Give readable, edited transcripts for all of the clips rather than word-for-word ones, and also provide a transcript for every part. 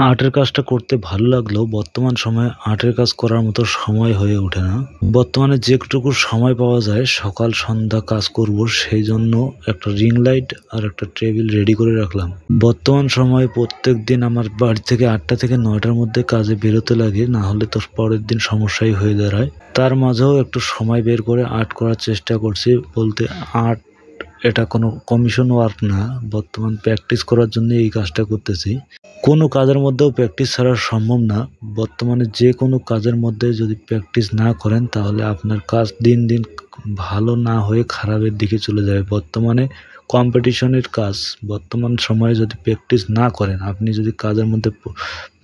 আর্টের কাজটা করতে ভালো লাগলেও বর্তমান সময়ে আর্টের কাজ করার মতো সময় হয়ে ওঠে না। বর্তমানে যেটুকু সময় পাওয়া যায় সকাল সন্ধ্যা কাজ করব, সেই জন্য একটা রিং লাইট আর একটা টেবিল রেডি করে রাখলাম। বর্তমান সময়ে প্রত্যেক দিন আমার বাড়ি থেকে 8টা থেকে 9টার মধ্যে কাজে বেরোতে লাগে, না হলে তো পরের দিন সমস্যাই হয়ে দাঁড়ায়। তার মাঝেও একটু সময় বের করে আর্ট করার চেষ্টা করছি। বলতে আর্ট এটা কোনো কমিশন ওয়ার্ক না, বর্তমান প্র্যাকটিস করার জন্য এই কাজটা করতেছি। কোনো কাজের মধ্যেও প্র্যাকটিস ছাড়া সম্ভব না। বর্তমানে যে কোনো কাজের মধ্যে যদি প্র্যাকটিস না করেন তাহলে আপনার কাজ দিন দিন ভালো না হয়ে খারাপের দিকে চলে যাবে। বর্তমানে কম্পিটিশনের কাজ, বর্তমান সময়ে যদি প্র্যাকটিস না করেন, আপনি যদি কাজের মধ্যে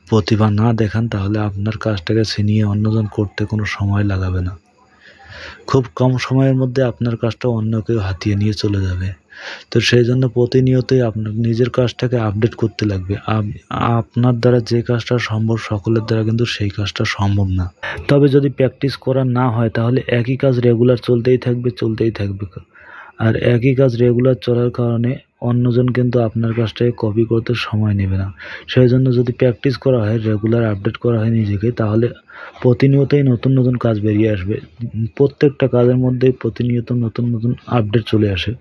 প্রতিভা না দেখান, তাহলে আপনার কাজটাকে ছিনিয়ে অন্যজন করতে কোনো সময় লাগাবে না। খুব কম সময়ের মধ্যে আপনার কাজটা অন্য কেউ হাতিয়ে নিয়ে চলে যাবে। তো সেই জন্য প্রতিনিয়তই আপনার নিজের কাজটাকে আপডেট করতে লাগবে। আপনার দ্বারা যে কাজটা সম্ভব সকলের দ্বারা কিন্তু সেই কাজটা সম্ভব না। তবে যদি প্র্যাকটিস করা না হয় তাহলে একই কাজ রেগুলার চলতেই থাকবে। আর একই কাজ রেগুলার চলার কারণে অন্যজন কিন্তু আপনার কাজটাকে কপি করতে সময় নেবে না। সেই জন্য যদি প্র্যাকটিস করা হয়, রেগুলার আপডেট করা হয় নিজেকে, তাহলে প্রতিনিয়তই নতুন নতুন কাজ বেরিয়ে আসবে। প্রত্যেকটা কাজের মধ্যেই প্রতিনিয়ত নতুন নতুন আপডেট চলে আসে।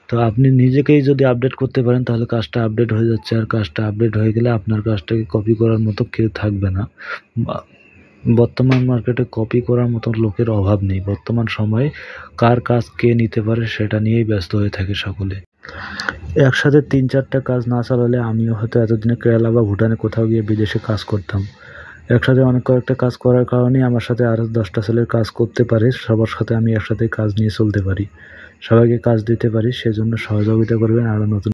তো আপনি নিজেকেই যদি আপডেট করতে পারেন তাহলে কাজটা আপডেট হয়ে যাচ্ছে, আর কাজটা আপডেট হয়ে গেলে আপনার কাজটাকে কপি করার মতো কেউ থাকবে না। বর্তমান মার্কেটে কপি করার মতো লোকের অভাব নেই। বর্তমান সময়ে কার কাজ কে নিতে পারে সেটা নিয়েই ব্যস্ত হয়ে থাকে সকলে। একসাথে 3-4টা কাজ না চালালে আমিও হয়তো এতদিনে কেরালা বা ভুটানে কোথাও গিয়ে বিদেশে কাজ করতাম। একসাথে অনেক কয়েকটা কাজ করার কারণেই আমার সাথে আরও 10টা ছেলের কাজ করতে পারে, সবার সাথে আমি একসাথে কাজ নিয়ে চলতে পারি, সবাইকে কাজ দিতে পারি। সেজন্য সহযোগিতা করবেন আরও নতুন